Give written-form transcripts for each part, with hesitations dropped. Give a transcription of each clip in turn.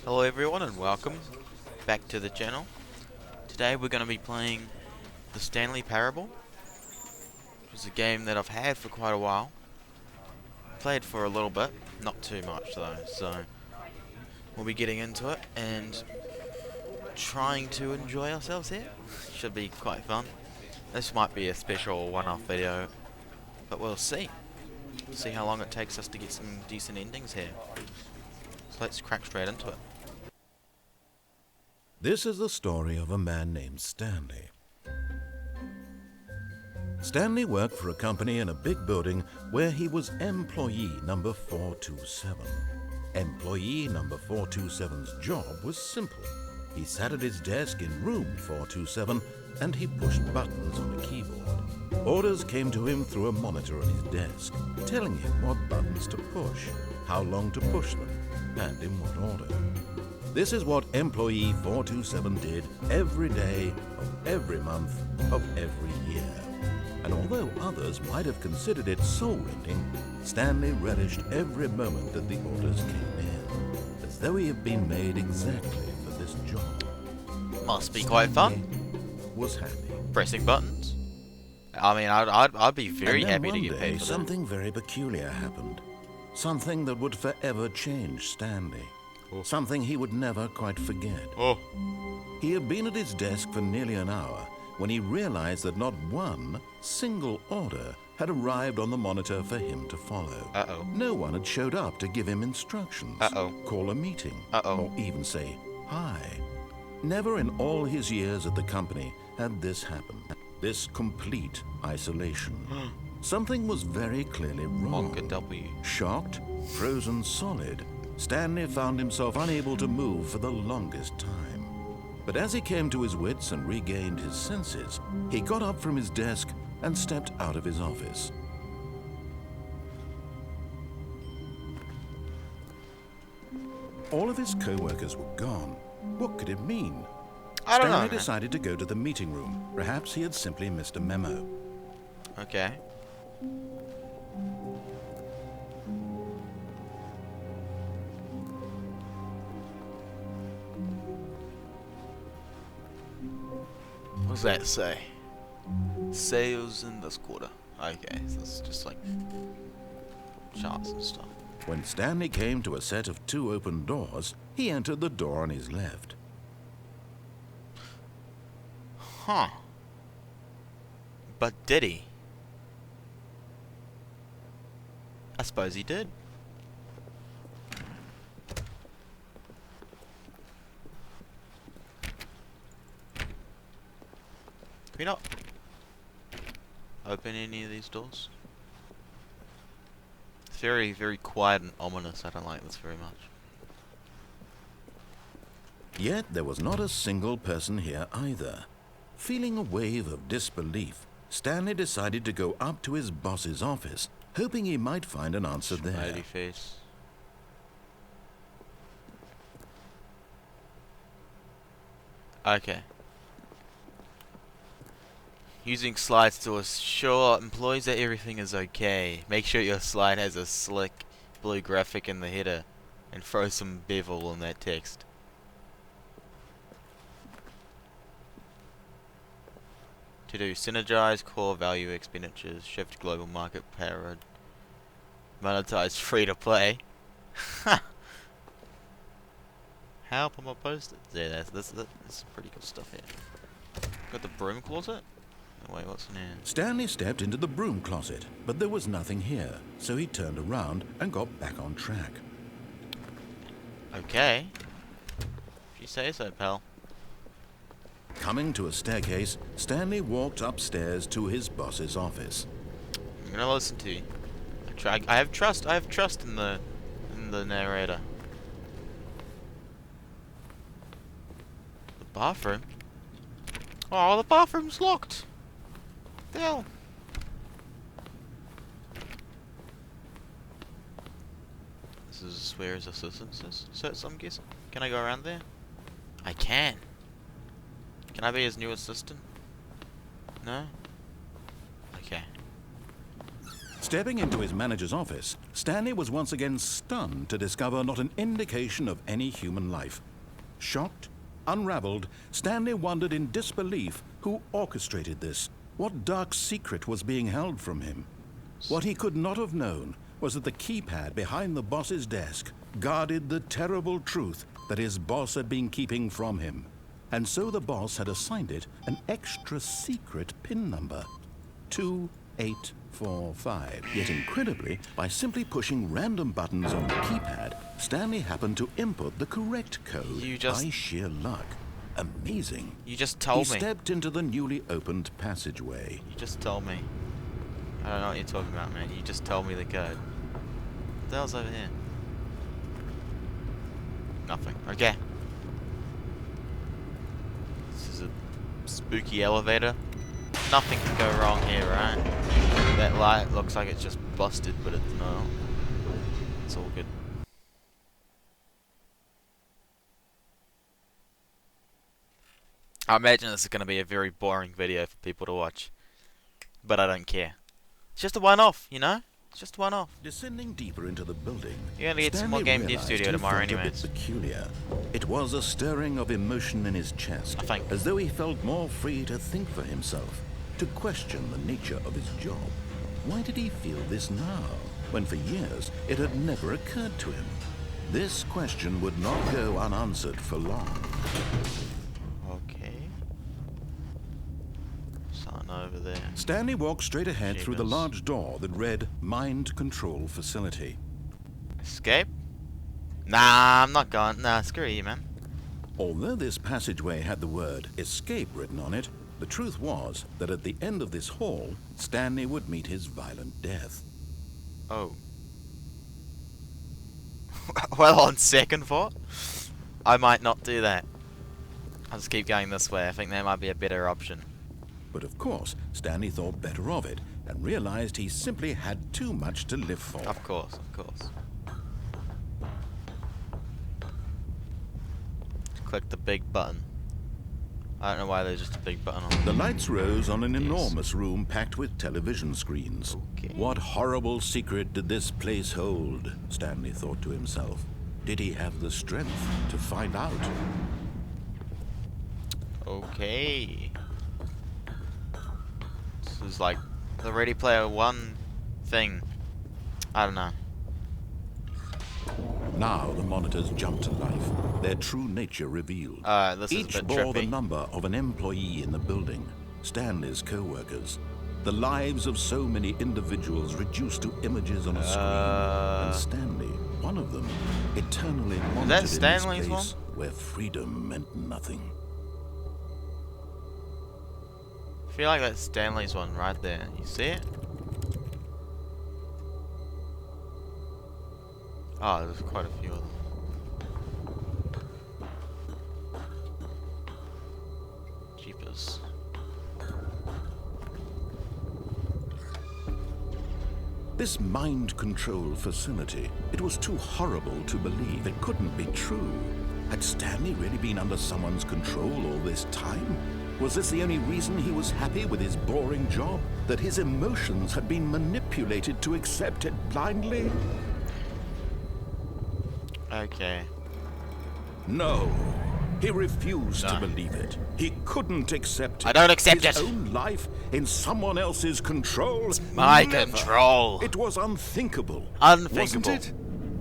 Hello everyone and welcome back to the channel. Today we're going to be playing the Stanley Parable, which is a game that I've had for quite a while. Played for a little bit, not too much though, so we'll be getting into it and trying to enjoy ourselves here. Should be quite fun. This might be a special one-off video, but we'll see. See how long it takes us to get some decent endings here. So let's crack straight into it. This is the story of a man named Stanley. Stanley worked for a company in a big building where he was employee number 427. Employee number 427's job was simple. He sat at his desk in room 427 and he pushed buttons on a keyboard. Orders came to him through a monitor on his desk, telling him what buttons to push, how long to push them, and in what order. This is what employee 427 did every day of every month of every year. And although others might have considered it soul-rending, Stanley relished every moment that the orders came in, as though he had been made exactly for this job. Must be quite fun. Was happy. Pressing buttons. I mean, I'd be very happy to get paid for that. Something very peculiar happened. Something that would forever change Stanley. Something he would never quite forget. He had been at his desk for nearly an hour when he realized that not one single order had arrived on the monitor for him to follow. No one had showed up to give him instructions, call a meeting, or even say hi. Never in all his years at the company had this happened. This complete isolation. Something was very clearly wrong. Shocked, frozen solid, Stanley found himself unable to move for the longest time. But as he came to his wits and regained his senses, he got up from his desk and stepped out of his office. All of his co-workers were gone. What could it mean? I don't know. Stanley decided to go to the meeting room. Perhaps he had simply missed a memo. Okay. What does that say? Sales in this quarter. Okay, so it's just like charts and stuff. When Stanley came to a set of two open doors, he entered the door on his left. Huh. But did he? I suppose he did. Can we not open any of these doors? It's very, very quiet and ominous. I don't like this very much. Yet there was not a single person here either. Feeling a wave of disbelief, Stanley decided to go up to his boss's office, hoping he might find an answer there. Smiley face. Okay. Using slides to assure employees that everything is okay. Make sure your slide has a slick blue graphic in the header and throw some bevel in that text. To do synergize core value expenditures, shift global market parity, monetize free to play. Help on my post-it. Yeah, that's some pretty good stuff here. Got the broom closet? Oh, wait, what's in here? Stanley stepped into the broom closet, but there was nothing here, so he turned around and got back on track. Okay. If you say so, pal. Coming to a staircase, Stanley walked upstairs to his boss's office. I'm gonna listen to you. I have trust. I have trust in the narrator. The bathroom. Oh, the bathroom's locked. What the hell? This is where his assistant is. So I'm guessing. Can I go around there? I can. Can I be his new assistant? No? Okay. Stepping into his manager's office, Stanley was once again stunned to discover not an indication of any human life. Shocked, unraveled, Stanley wondered in disbelief who orchestrated this. What dark secret was being held from him? What he could not have known was that the keypad behind the boss's desk guarded the terrible truth that his boss had been keeping from him. And so the boss had assigned it an extra secret PIN number, 2845. Yet incredibly, by simply pushing random buttons on the keypad, Stanley happened to input the correct code by sheer luck. Amazing. You just told me. He stepped into the newly opened passageway. You just told me. I don't know what you're talking about, man. You just told me the code. What the hell's over here? Nothing. Okay. This is a spooky elevator. Nothing can go wrong here, right? That light looks like it's just busted, but it's not. It's all good. I imagine this is going to be a very boring video for people to watch. But I don't care. It's just a one-off, you know? It's just a one-off. Descending deeper into the building, you're going to get some more Game Dev Studio tomorrow anyways. Peculiar. It was a stirring of emotion in his chest, as though he felt more free to think for himself, to question the nature of his job. Why did he feel this now, when for years it had never occurred to him? This question would not go unanswered for long. Over there. Stanley walked straight ahead through the large door that read Mind Control Facility. Escape? Nah, I'm not going. Nah, screw you, man. Although this passageway had the word escape written on it, the truth was that at the end of this hall, Stanley would meet his violent death. Oh. Well, on second thought, I might not do that. I'll just keep going this way. I think that might be a better option. But of course, Stanley thought better of it and realized he simply had too much to live for. Of course, of course. Click the big button. I don't know why there's just a big button on. The lights rose on an enormous room packed with television screens. Okay. What horrible secret did this place hold? Stanley thought to himself. Did he have the strength to find out? Okay. This is like the Ready Player One thing. I don't know. Now the monitors jumped to life, their true nature revealed. This is Each a bit bore trippy. the number of an employee in the building, Stanley's co-workers. The lives of so many individuals reduced to images on a screen. And Stanley, one of them, eternally monitored in this place where freedom meant nothing. I feel like that's Stanley's one right there. You see it? Oh, there's quite a few of them. Jeepers. This mind control facility, it was too horrible to believe. It couldn't be true. Had Stanley really been under someone's control all this time? Was this the only reason he was happy with his boring job? That his emotions had been manipulated to accept it blindly? Okay. No. He refused to believe it. He couldn't accept it. I don't accept his it. own life in someone else's control. It's my Never. control. It was unthinkable. Unthinkable. Wasn't it?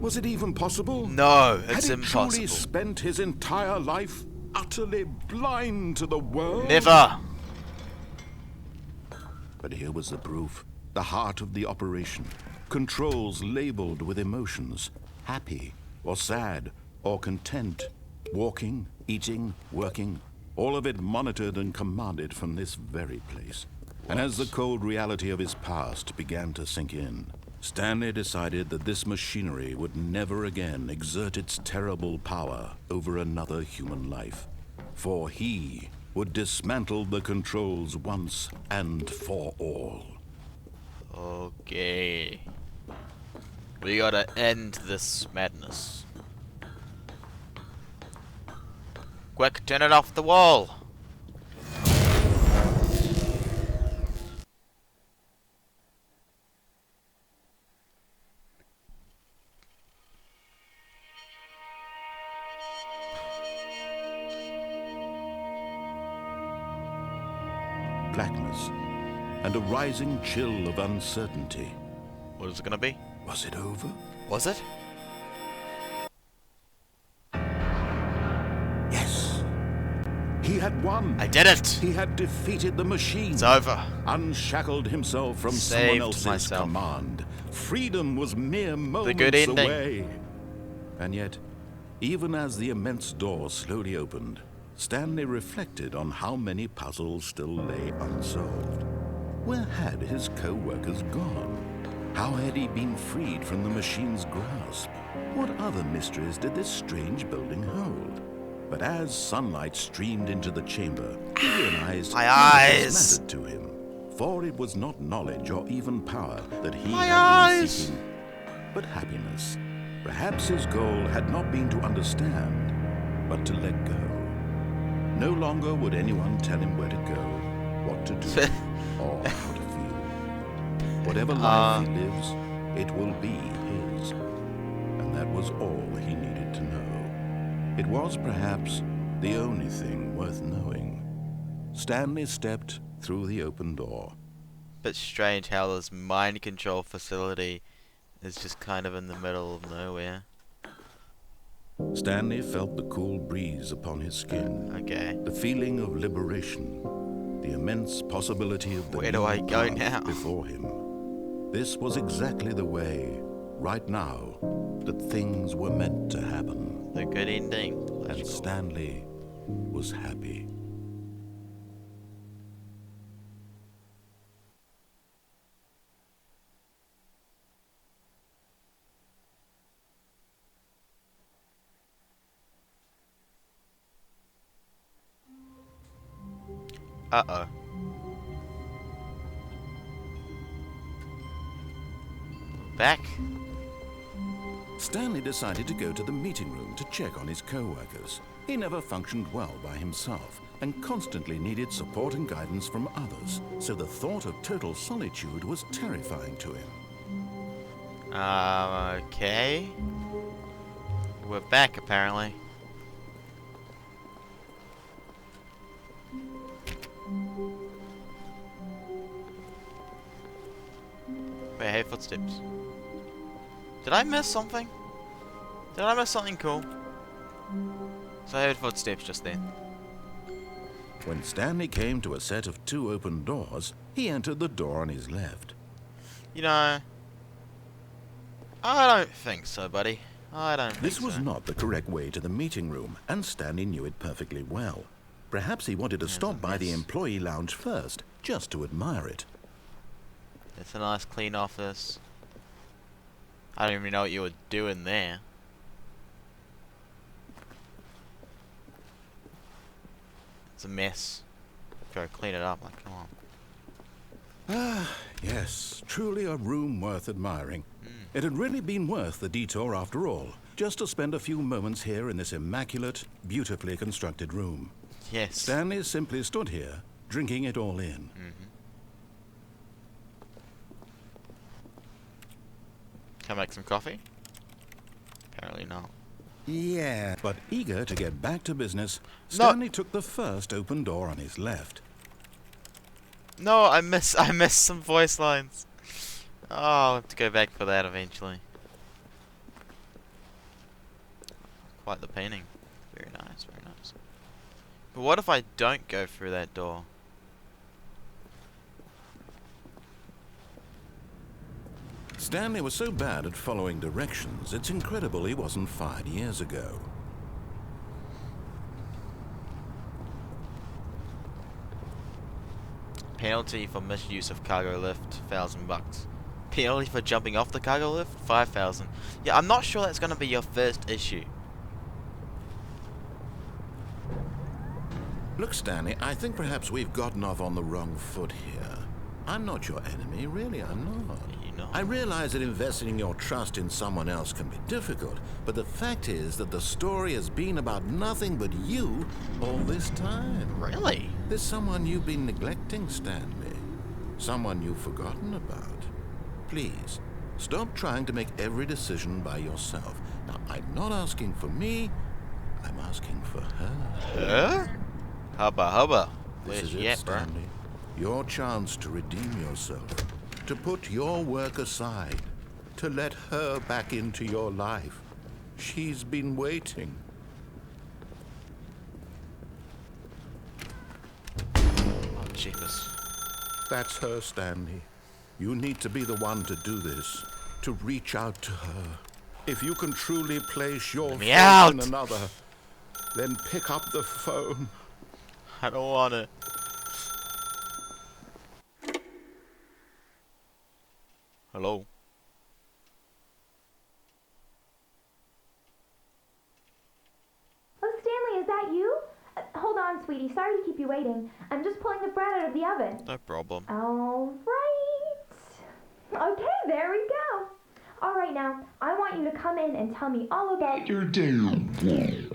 Was it even possible? No, it's Had he impossible. truly spent his entire life utterly blind to the world? Never. But here was the proof. The heart of the operation. Controls labeled with emotions. Happy, or sad, or content. Walking, eating, working. All of it monitored and commanded from this very place. And as the cold reality of his past began to sink in, Stanley decided that this machinery would never again exert its terrible power over another human life. For he would dismantle the controls once and for all. Okay. We gotta end this madness. Quick, turn it off the wall! blackness and a rising chill of uncertainty. What is it gonna be? Was it over? Was it? Yes. He had won. I did it! He had defeated the machine. It's over. Unshackled himself from Saved someone else's myself. command. Freedom was mere moments good ending. away. And yet, even as the immense door slowly opened, Stanley reflected on how many puzzles still lay unsolved. Where had his co-workers gone? How had he been freed from the machine's grasp? What other mysteries did this strange building hold? But as sunlight streamed into the chamber, he realized My none of this eyes! mattered to him. For it was not knowledge or even power that he My had been eyes! seeking, but happiness. Perhaps his goal had not been to understand, but to let go. No longer would anyone tell him where to go, what to do, or how to feel. Whatever life he lives, it will be his. And that was all he needed to know. It was perhaps the only thing worth knowing. Stanley stepped through the open door. Bit strange how this mind control facility is just kind of in the middle of nowhere. Stanley felt the cool breeze upon his skin. Okay. The feeling of liberation. The immense possibility of the Where do I new go path now? before him. This was exactly the way, right now, that things were meant to happen. The good ending. And Let's go. Stanley was happy. Uh-oh. Back? Stanley decided to go to the meeting room to check on his co-workers. He never functioned well by himself and constantly needed support and guidance from others, so the thought of total solitude was terrifying to him. Okay. We're back, apparently. Wait, I hear footsteps. Did I miss something? Did I miss something cool? So I heard footsteps just then. When Stanley came to a set of 2 open doors, he entered the door on his left. You know, I don't think so, buddy. I don't think This was so. not the correct way to the meeting room, and Stanley knew it perfectly well. Perhaps he wanted to stop by the employee lounge first, just to admire it. It's a nice clean office. I don't even know what you were doing there. It's a mess. Gotta clean it up, like, come on. Ah, yes, truly a room worth admiring. It had really been worth the detour after all, just to spend a few moments here in this immaculate, beautifully constructed room. Yes. Stanley simply stood here, drinking it all in. Can I make some coffee? Apparently not. Yeah. But eager to get back to business, Stanley took the first open door on his left. No, I missed some voice lines. Oh, I'll have to go back for that eventually. Quite the painting. Very nice, very nice. But what if I don't go through that door? Stanley was so bad at following directions, it's incredible he wasn't fired years ago. Penalty for misuse of cargo lift, $1,000. Penalty for jumping off the cargo lift, 5,000. Yeah, I'm not sure that's gonna be your first issue. Look, Stanley, I think perhaps we've gotten off on the wrong foot here. I'm not your enemy, really, I'm not. You know. I realize that investing your trust in someone else can be difficult, but the fact is that the story has been about nothing but you all this time. Really? There's someone you've been neglecting, Stanley. Someone you've forgotten about. Please, stop trying to make every decision by yourself. Now, I'm not asking for me, I'm asking for her. Huh? Hubba hubba. This Where's is she it, at, bro? Stanley. Your chance to redeem yourself, to put your work aside, to let her back into your life. She's been waiting. Oh, jeepers. That's her, Stanley. You need to be the one to do this, to reach out to her. If you can truly place your faith in another, then pick up the phone. I don't want it. Hello? Oh, Stanley, is that you? Hold on, sweetie. Sorry to keep you waiting. I'm just pulling the bread out of the oven. No problem. All right. Okay, there we go. All right, now, I want you to come in and tell me all about your day.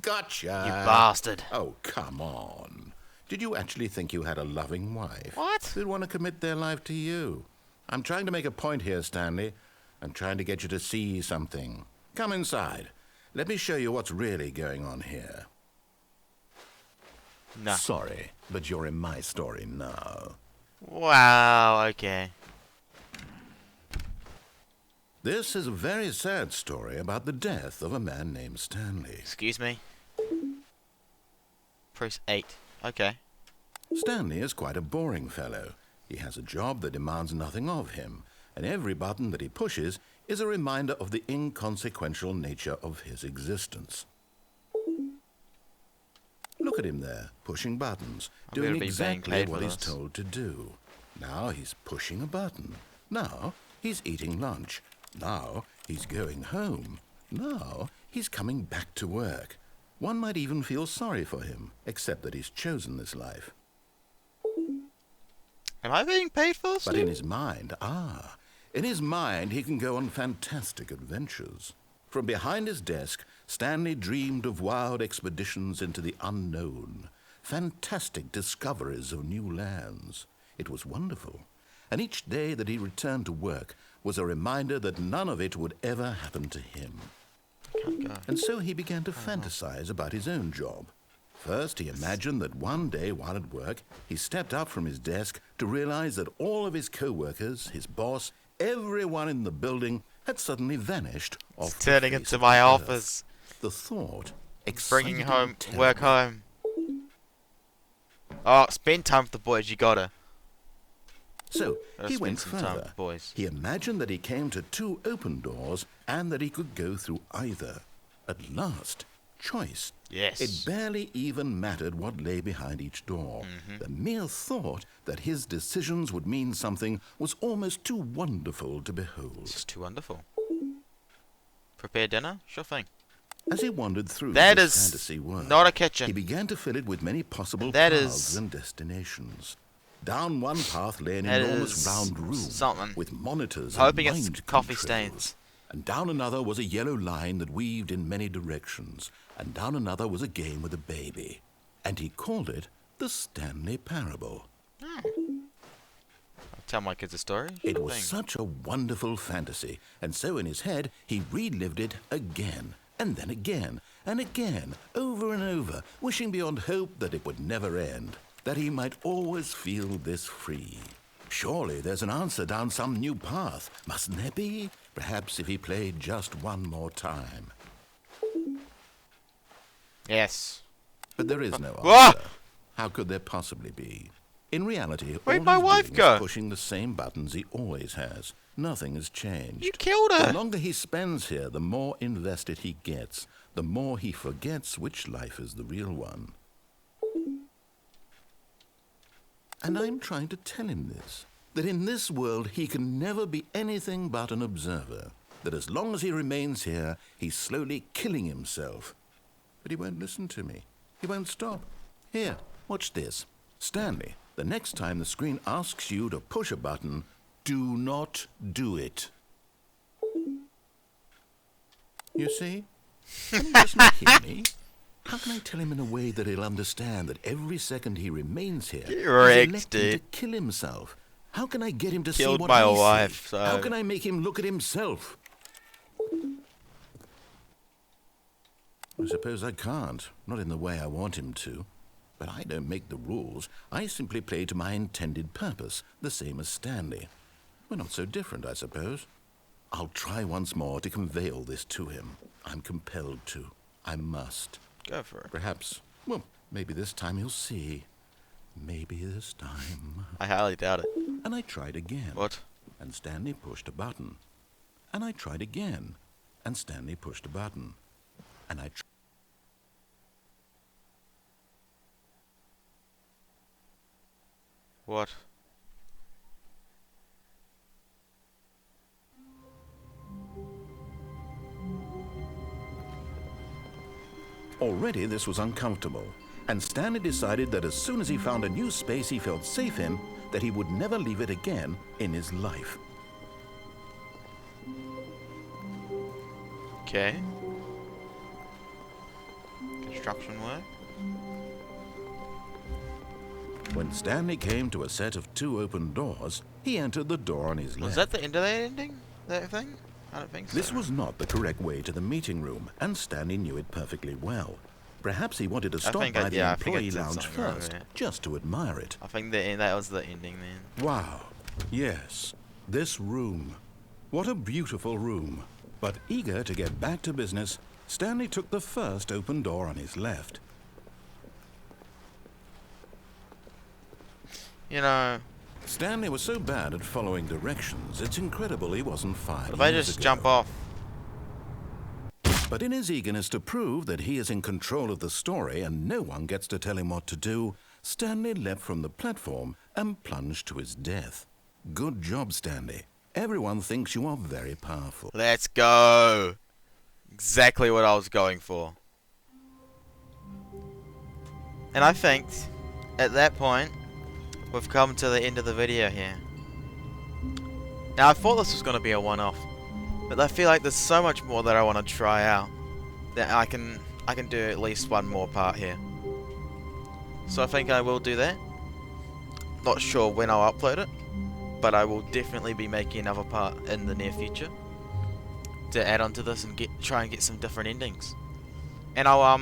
Gotcha. You bastard. Oh, come on. Did you actually think you had a loving wife? What? Who'd want to commit their life to you? I'm trying to make a point here, Stanley. I'm trying to get you to see something. Come inside. Let me show you what's really going on here. No. Sorry, but you're in my story now. Wow, okay. This is a very sad story about the death of a man named Stanley. Excuse me? Press 8. Okay. Stanley is quite a boring fellow. He has a job that demands nothing of him, and every button that he pushes is a reminder of the inconsequential nature of his existence. Look at him there, pushing buttons, doing exactly what he's told to do. Now he's pushing a button. Now he's eating lunch. Now he's going home. Now he's coming back to work. One might even feel sorry for him, except that he's chosen this life. Am I being paid for this? But in his mind, in his mind he can go on fantastic adventures. From behind his desk, Stanley dreamed of wild expeditions into the unknown, fantastic discoveries of new lands. It was wonderful, and each day that he returned to work was a reminder that none of it would ever happen to him. And so he began to fantasize about his own job. First, he imagined that one day while at work, he stepped up from his desk to realize that all of his co-workers, his boss, everyone in the building had suddenly vanished off the face turning into of my the office. earth. The thought Bringing excited home, him terribly. work home. Oh, spend time with the boys, you gotta. So Gotta he spend went some time with further. the boys. He imagined that he came to two open doors and that he could go through either. At last, choice. Yes. It barely even mattered what lay behind each door. The mere thought that his decisions would mean something was almost too wonderful to behold. It's just too wonderful. Prepare dinner? Sure thing. As he wandered through That this is fantasy world, not a he kitchen. began to fill it with many possible That paths is- and destinations. Down one path lay an That enormous is round room something. with monitors Hoping and it's mind coffee controls. stains. And down another was a yellow line that weaved in many directions. And down another was a game with a baby. And he called it the Stanley Parable. I'll tell my kids a story. It Sure was thing. such a wonderful fantasy, and so in his head he relived it again, and then again, and again, over and over, wishing beyond hope that it would never end, that he might always feel this free. Surely there's an answer down some new path, mustn't there be? Perhaps if he played just one more time. Yes. But there is no Whoa! answer. How could there possibly be? In reality, Where'd all my he's wife doing go? is pushing the same buttons he always has. Nothing has changed. You killed The her. longer he spends here, the more invested he gets, the more he forgets which life is the real one. And I'm trying to tell him this, that in this world he can never be anything but an observer, that as long as he remains here, he's slowly killing himself. But he won't listen to me. He won't stop. Here, watch this. Stanley, the next time the screen asks you to push a button, do not do it. You see? Can he doesn't hear me? How can I tell him in a way that he'll understand that every second he remains here, he's Wrecked, electing dude. to kill himself? How can I get him to Killed see what my I wife, see? so- How can I make him look at himself? I suppose I can't. Not in the way I want him to. But I don't make the rules. I simply play to my intended purpose, the same as Stanley. We're not so different, I suppose. I'll try once more to convey all this to him. I'm compelled to. I must. Go for it. Perhaps, well, maybe this time he'll see. Maybe this time. I highly doubt it. And I tried again. What? And Stanley pushed a button. And I tried again. And Stanley pushed a button. And I tried. What? Already this was uncomfortable, and Stanley decided that as soon as he found a new space he felt safe in, that he would never leave it again in his life. Okay. Construction work. When Stanley came to a set of 2 open doors, he entered the door on his left. Was that the end of that ending? That thing? I don't think so. This was not the correct way to the meeting room, and Stanley knew it perfectly well. Perhaps he wanted to stop by the employee lounge first, just to admire it. I think that was the ending then. Wow. Yes. This room. What a beautiful room. But eager to get back to business, Stanley took the first open door on his left. You know, Stanley was so bad at following directions, it's incredible he wasn't 5 years if I just ago. jump off. But in his eagerness to prove that he is in control of the story and no one gets to tell him what to do, Stanley leapt from the platform and plunged to his death. Good job, Stanley. Everyone thinks you are very powerful. Let's go. Exactly what I was going for. And I think, at that point, we've come to the end of the video here. Now, I thought this was going to be a one-off, but I feel like there's so much more that I want to try out that I can do at least one more part here. So I think I will do that. Not sure when I'll upload it, but I will definitely be making another part in the near future to add on to this and try and get some different endings. And I'll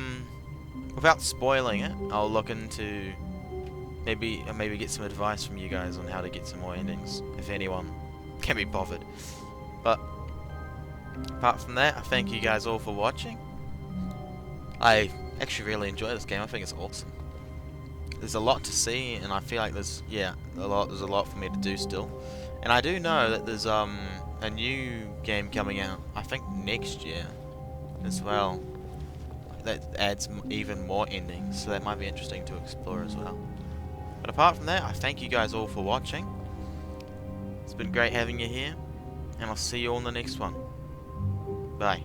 without spoiling it, I'll look into maybe get some advice from you guys on how to get some more endings, if anyone can be bothered. But apart from that, I thank you guys all for watching. I actually really enjoy this game. I think it's awesome. There's a lot to see, and I feel like there's a lot for me to do still. And I do know that there's a new game coming out, I think next year as well, that adds even more endings, so that might be interesting to explore as well. But apart from that, I thank you guys all for watching. It's been great having you here, and I'll see you all in the next one. Bye.